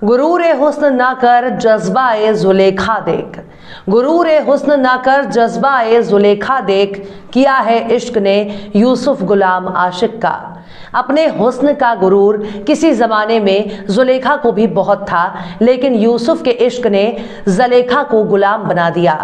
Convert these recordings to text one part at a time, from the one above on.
गुरूर हुस्न ना कर जज्बा-ए जुलेखा देख, गुरूर हुस्न ना कर जज्बा-ए जुलेखा देख, किया है इश्क ने यूसुफ गुलाम आशिक का। अपने हुस्न का गुरूर किसी ज़माने में जुलेखा को भी बहुत था, लेकिन यूसुफ के इश्क ने जुलेखा को गुलाम बना दिया।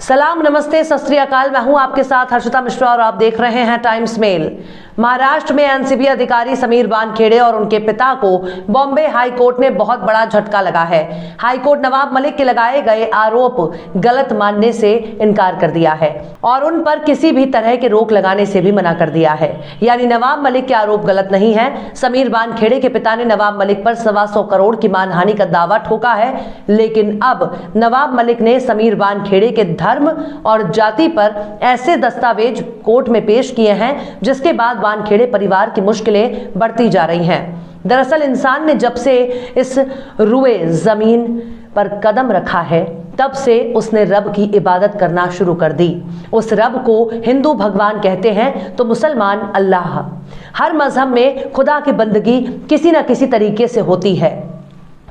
सलाम, नमस्ते, सत श्री अकाल। मैं हूं आपके साथ हर्षिता मिश्रा और आप देख रहे हैं टाइम्स मेल। महाराष्ट्र में एनसीबी अधिकारी समीर वानखेड़े और उनके पिता को बॉम्बे हाई कोर्ट ने बहुत बड़ा झटका लगा है। हाई कोर्ट नवाब मलिक के लगाए गए आरोप गलत मानने से इनकार कर दिया है और उन पर किसी भी तरह के रोक लगाने से भी मना कर दिया है। यानी नवाब मलिक के आरोप गलत नहीं है। समीर वानखेड़े के पिता ने नवाब मलिक पर 125 करोड़ की मानहानि का दावा ठोका है, लेकिन अब नवाब मलिक ने समीर वानखेड़े के धर्म और जाति पर ऐसे दस्तावेज कोर्ट में पेश किए हैं जिसके बाद वानखेड़े परिवार की मुश्किलें बढ़ती जा रही हैं। दरअसल इंसान ने जब से इस रुए जमीन पर कदम रखा है तब से उसने रब की इबादत करना शुरू कर दी। उस रब को हिंदू भगवान कहते हैं तो मुसलमान अल्लाह। हर मजहब में खुदा की बंदगी किसी न किसी तरीके से होती है।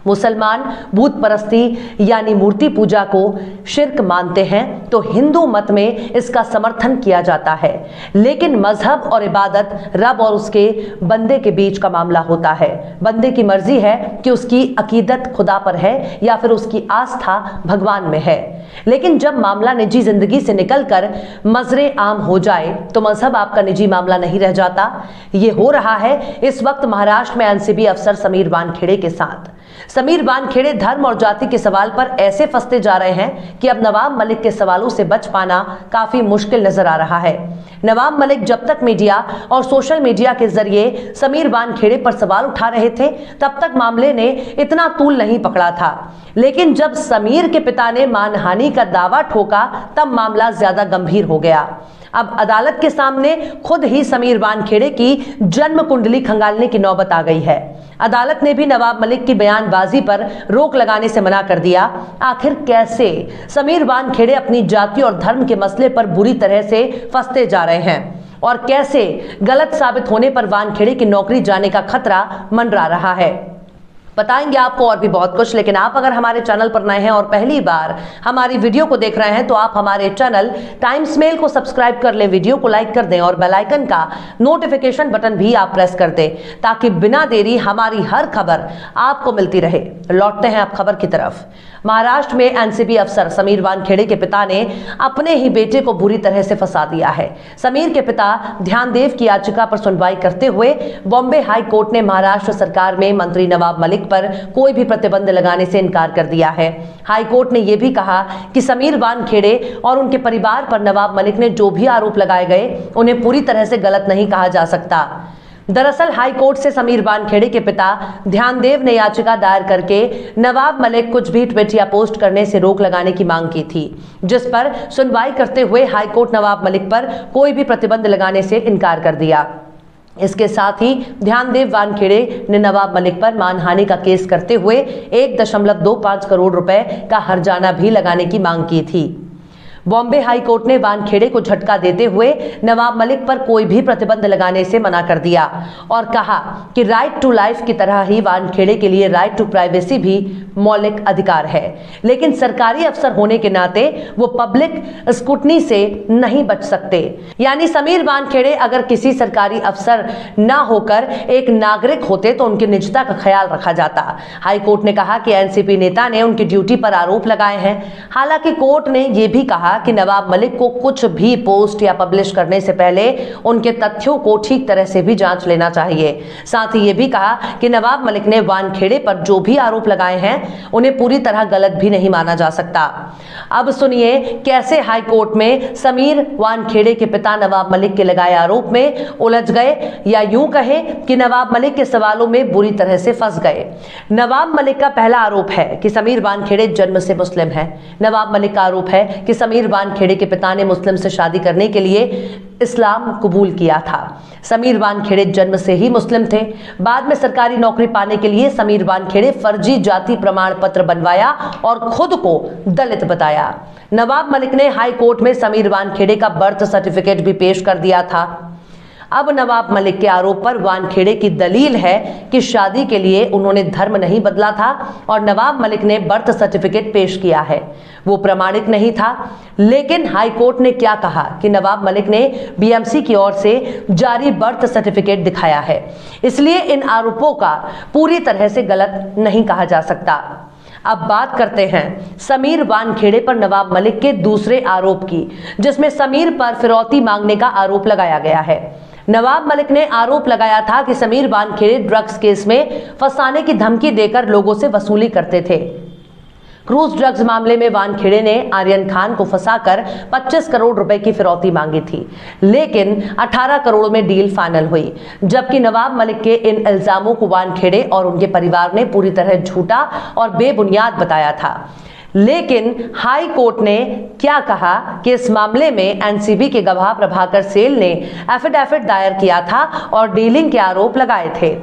मुसलमान भूत परस्ती यानी मूर्ति पूजा को शिर्क मानते हैं तो हिंदू मत में इसका समर्थन किया जाता है, लेकिन मजहब और इबादत रब और उसके बंदे के बीच का मामला होता है। बंदे की मर्जी है कि उसकी अकीदत खुदा पर है या फिर उसकी आस्था भगवान में है। लेकिन जब मामला निजी जिंदगी से निकलकर मजरे आम हो जाए तो मजहब आपका निजी मामला नहीं रह जाता। ये हो रहा है इस वक्त महाराष्ट्र में एनसीबी अफसर समीर वानखेड़े के साथ। समीर वानखेड़े धर्म और जाति के सवाल पर ऐसे फंसते जा रहे हैं कि अब नवाब मलिक के सवालों से बच पाना काफी मुश्किल नजर आ रहा है। नवाब मलिक जब तक मीडिया और सोशल मीडिया के जरिए समीर वानखेड़े पर सवाल उठा रहे थे तब तक मामले ने इतना तूल नहीं पकड़ा था, लेकिन जब समीर के पिता ने मानहानि का दावा ठोका तब मामला ज्यादा गंभीर हो गया। अब अदालत के सामने खुद ही समीर वानखेड़े की जन्म कुंडली खंगालने की नौबत आ गई है। अदालत ने भी नवाब मलिक की बयानबाजी पर रोक लगाने से मना कर दिया। आखिर कैसे समीर वानखेड़े अपनी जाति और धर्म के मसले पर बुरी तरह से फंसते जा रहे हैं और कैसे गलत साबित होने पर वानखेड़े की नौकरी जाने का खतरा मंडरा रहा है, बताएंगे आपको और भी बहुत कुछ। लेकिन आप अगर हमारे चैनल पर नए हैं और पहली बार हमारी वीडियो को देख रहे हैं तो आप हमारे चैनल टाइम्स मेल को सब्सक्राइब कर लें, वीडियो को लाइक कर दें और बेल आइकन का नोटिफिकेशन बटन भी आप प्रेस कर दें ताकि बिना देरी हमारी हर खबर आपको मिलती रहे। लौटते हैं आप खबर की तरफ। महाराष्ट्र में एनसीबी अफसर समीर वानखेड़े के पिता ने अपने ही बेटे को बुरी तरह से फंसा दिया है। समीर के पिता ध्यानदेव की याचिका पर सुनवाई करते हुए बॉम्बे हाई कोर्ट ने महाराष्ट्र सरकार में मंत्री नवाब मलिक पर कोई भी प्रतिबंध लगाने से इनकार कर दिया है। हाई कोर्ट ने यह भी कहा कि समीर वानखेड़े और उनके परिवार पर नवाब मलिक ने जो भी आरोप लगाए गए उन्हें पूरी तरह से गलत नहीं कहा जा सकता। दरअसल हाई कोर्ट से समीर वानखेड़े के पिता ध्यानदेव ने याचिका दायर करके नवाब मलिक कुछ भी ट्वीट या पोस्ट करने से रोक लगाने की मांग की थी, जिस पर सुनवाई करते हुए हाई कोर्ट नवाब मलिक पर कोई भी प्रतिबंध लगाने से इनकार कर दिया। इसके साथ ही ध्यानदेव वानखेड़े ने नवाब मलिक पर मानहानि का केस करते हुए 1.25 करोड़ रुपए का हर्जाना भी लगाने की मांग की थी। बॉम्बे हाई कोर्ट ने वानखेड़े को झटका देते हुए नवाब मलिक पर कोई भी प्रतिबंध लगाने से मना कर दिया और कहा कि राइट टू लाइफ की तरह ही वानखेड़े के लिए राइट टू प्राइवेसी भी मौलिक अधिकार है, लेकिन सरकारी अफसर होने के नाते वो पब्लिक स्क्रूटनी से नहीं बच सकते। यानी समीर वानखेड़े अगर किसी सरकारी अफसर ना होकर एक नागरिक होते तो उनकी निजता का ख्याल रखा जाता। हाई कोर्ट ने कहा कि एनसीपी नेता ने उनकी ड्यूटी पर आरोप लगाए हैं। हालांकि कोर्ट ने यह भी कहा कि नवाब मलिक को कुछ भी पोस्ट या पब्लिश करने से पहले उनके तथ्यों को ठीक तरह से भी जांच लेना चाहिए। साथ ही ये भी कहा कि नवाब मलिक ने वानखेड़े पर जो भी आरोप लगाए हैं उन्हें पूरी तरह गलत भी नहीं माना जा सकता। अब सुनिए कैसे हाई कोर्ट में समीर वानखेड़े के पिता नवाब मलिक के लगाए आरोप में उलझ गए, या यूं कहें कि नवाब मलिक के सवालों में बुरी तरह से फंस गए। नवाब मलिक का पहला आरोप है कि समीर वानखेड़े जन्म से मुस्लिम है। नवाब मलिक का आरोप है कि समीर वानखेड़े के पिता ने मुस्लिम से शादी करने के लिए इस्लाम कबूल किया था। समीर वानखेड़े जन्म से ही मुस्लिम थे। बाद में सरकारी नौकरी पाने के लिए समीर वानखेड़े फर्जी जाति प्रमाण पत्र बनवाया और खुद को दलित बताया। नवाब मलिक ने हाई कोर्ट में समीर वानखेड़े का बर्थ सर्टिफिकेट भी पेश कर दिया था। अब नवाब मलिक के आरोप पर वानखेड़े की दलील है कि शादी के लिए उन्होंने धर्म नहीं बदला था और नवाब मलिक ने बर्थ सर्टिफिकेट पेश किया है, वो प्रमाणिक नहीं था। लेकिन हाईकोर्ट ने क्या कहा कि नवाब मलिक ने बीएमसी की ओर से जारी बर्थ सर्टिफिकेट दिखाया है, इसलिए इन आरोपों का पूरी तरह से गलत नहीं कहा जा सकता। अब बात करते हैं समीर वानखेड़े पर नवाब मलिक के दूसरे आरोप की, जिसमें समीर पर फिरौती मांगने का आरोप लगाया गया है। नवाब मलिक ने आरोप लगाया था कि समीर वानखेड़े ड्रग्स केस में फंसाने की धमकी देकर लोगों से वसूली करते थे। क्रूज ड्रग्स मामले में वानखेड़े ने आर्यन खान को फंसाकर 25 करोड़ रुपए की फिरौती मांगी थी, लेकिन 18 करोड़ में डील फाइनल हुई। जबकि नवाब मलिक के इन इल्जामों को वानखेड़े और उनके परिवार ने पूरी तरह झूठा और बेबुनियाद बताया था। लेकिन हाई कोर्ट ने क्या कहा कि इस मामले में एनसीबी के गवाह प्रभाकर सेल ने एफिडेविट दायर किया था और डीलिंग के आरोप लगाए थे।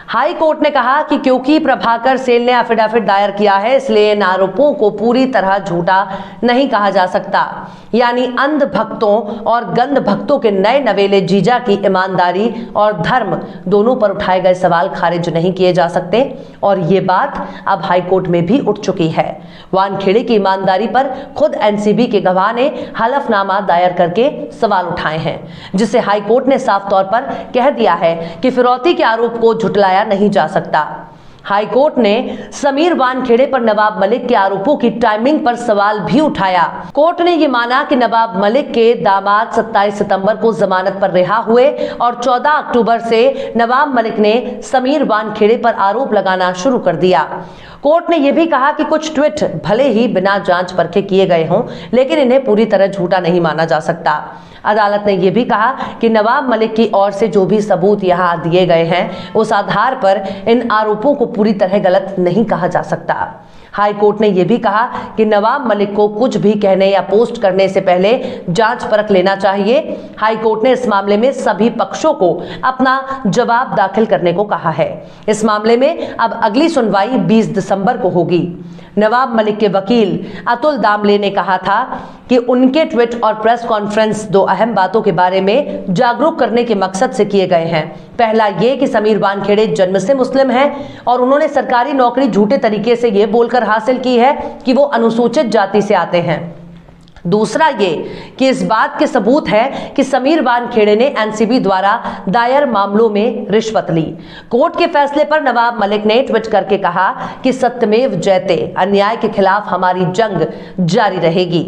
हाई कोर्ट ने कहा कि क्योंकि प्रभाकर सेल ने एफिडेविट दायर किया है, इसलिए इन आरोपों को पूरी तरह झूठा नहीं कहा जा सकता। यानी अंध भक्तों और गंध भक्तों के नए नवेले जीजा की ईमानदारी और धर्म दोनों पर उठाए गए सवाल खारिज नहीं किए जा सकते। और ये बात अब हाई कोर्ट में भी उठ चुकी है। वानखेड़े की ईमानदारी पर खुद एनसीबी के गवाह ने हलफनामा दायर करके सवाल उठाए हैं, जिसे हाई कोर्ट ने साफ तौर पर कह दिया है कि फिरौती के आरोप को झुटलाया नहीं जा सकता। हाई कोर्ट ने समीर वानखेड़े पर नवाब मलिक के आरोपों की टाइमिंग पर सवाल भी उठाया। कोर्ट ने यह माना कि नवाब मलिक के दामाद 27 सितंबर को जमानत पर रिहा हुए और 14 अक्टूबर से नवाब मलिक ने समीर वानखेड़े पर आरोप लगाना शुरू कर दिया। कोर्ट ने यह भी कहा कि कुछ ट्वीट भले ही बिना जांच परखे किए गए हों, लेकिन इन्हें पूरी तरह झूठा नहीं माना जा सकता। अदालत ने यह भी कहा कि नवाब मलिक की ओर से जो भी सबूत यहां दिए गए हैं, उस आधार पर इन आरोपों को पूरी तरह गलत नहीं कहा जा सकता। हाई कोर्ट ने यह भी कहा कि नवाब मलिक को कुछ भी कहने या पोस्ट करने से पहले जांच परख लेना चाहिए। हाई कोर्ट ने इस मामले में सभी पक्षों को अपना जवाब दाखिल करने को कहा है। इस मामले में अब अगली सुनवाई 20 दिसंबर को होगी। नवाब मलिक के वकील अतुल दामले ने कहा था कि उनके ट्वीट और प्रेस कॉन्फ्रेंस दो अहम बातों के बारे में जागरूक करने के मकसद से किए गए हैं। पहला ये कि समीर वानखेड़े जन्म से मुस्लिम हैं और उन्होंने सरकारी नौकरी झूठे तरीके से ये बोलकर हासिल की है कि वो अनुसूचित जाति से आते हैं। दूसरा ये कि इस बात के सबूत है कि समीर वानखेड़े ने एनसीबी द्वारा दायर मामलों में रिश्वत ली। कोर्ट के फैसले पर नवाब मलिक ने ट्वीट करके कहा कि सत्यमेव जयते, अन्याय के खिलाफ हमारी जंग जारी रहेगी।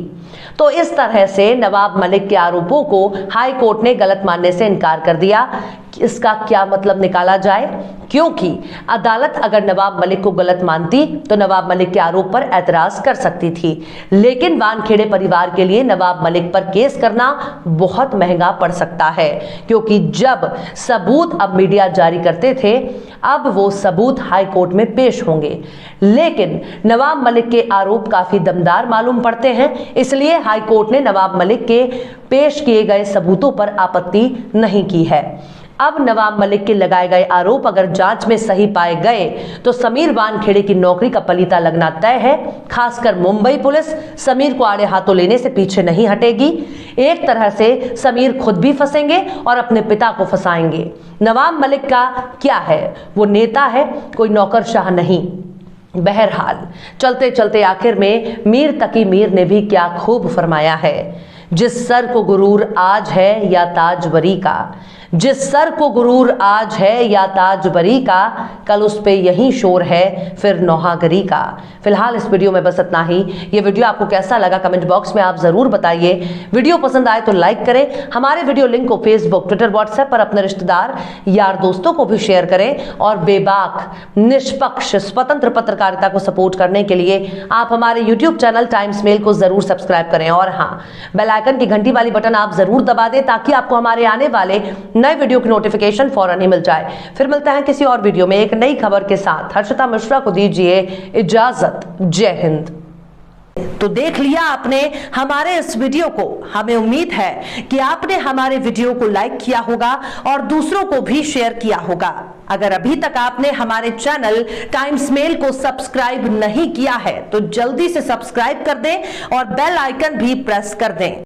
तो इस तरह से नवाब मलिक के आरोपों को हाई कोर्ट ने गलत मानने से इनकार कर दिया। इसका क्या मतलब निकाला जाए? क्योंकि अदालत अगर नवाब मलिक को गलत मानती तो नवाब मलिक के आरोप पर एतराज कर सकती थी, लेकिन वानखेड़े परिवार के लिए नवाब मलिक पर केस करना बहुत महंगा पड़ सकता है, क्योंकि जब सबूत अब मीडिया जारी करते थे, अब वो सबूत हाई कोर्ट में पेश होंगे। लेकिन नवाब मलिक के आरोप काफी दमदार मालूम पड़ते हैं, इसलिए हाई कोर्ट ने नवाब मलिक के पेश किए गए सबूतों पर आपत्ति नहीं की है। अब नवाब मलिक के लगाए गए आरोप अगर जांच में सही पाए गए तो समीर वानखेड़े की नौकरी का पलीता लगना तय है। खासकर मुंबई पुलिस समीर को आड़े हाथों लेने से पीछे नहीं हटेगी। एक तरह से समीर खुद भी फंसेंगे और अपने पिता को फंसाएंगे। नवाब मलिक का क्या है? वो नेता है, कोई नौकरशाह नहीं। बहरहाल चलते चलते आखिर में मीर तकी मीर ने भी क्या खूब फरमाया है, जिस सर को गुरूर आज है या ताजवरी का, जिस सर को गुरूर आज है या ताजवरी का, कल उस पे यही शोर है फिर नौहागरी का। फिलहाल इस वीडियो में बस इतना ही। ये वीडियो आपको कैसा लगा कमेंट बॉक्स में आप जरूर बताइए। वीडियो पसंद आए तो लाइक करें। हमारे वीडियो लिंक को फेसबुक, ट्विटर, व्हाट्सएप पर अपने रिश्तेदार, यार, दोस्तों को भी शेयर करें। और बेबाक, निष्पक्ष, स्वतंत्र पत्रकारिता को सपोर्ट करने के लिए आप हमारे यूट्यूब चैनल टाइम्स मेल को जरूर सब्सक्राइब करें। और हाँ, बेल आइकन की घंटी वाली बटन आप जरूर दबा दें ताकि आपको हमारे आने वाले नए वीडियो की नोटिफिकेशन फौरन ही मिल जाए। फिर मिलते हैं किसी और वीडियो में एक नई खबर के साथ। हर्षिता मिश्रा को दीजिए इजाजत। जय हिंद। तो देख लिया आपने हमारे इस वीडियो को। हमें उम्मीद है कि आपने हमारे वीडियो को लाइक किया होगा और दूसरों को भी शेयर किया होगा। अगर अभी तक आपने हमारे चैनल टाइम्स मेल को सब्सक्राइब नहीं किया है तो जल्दी से सब्सक्राइब कर दें और बेल आइकन भी प्रेस कर दें।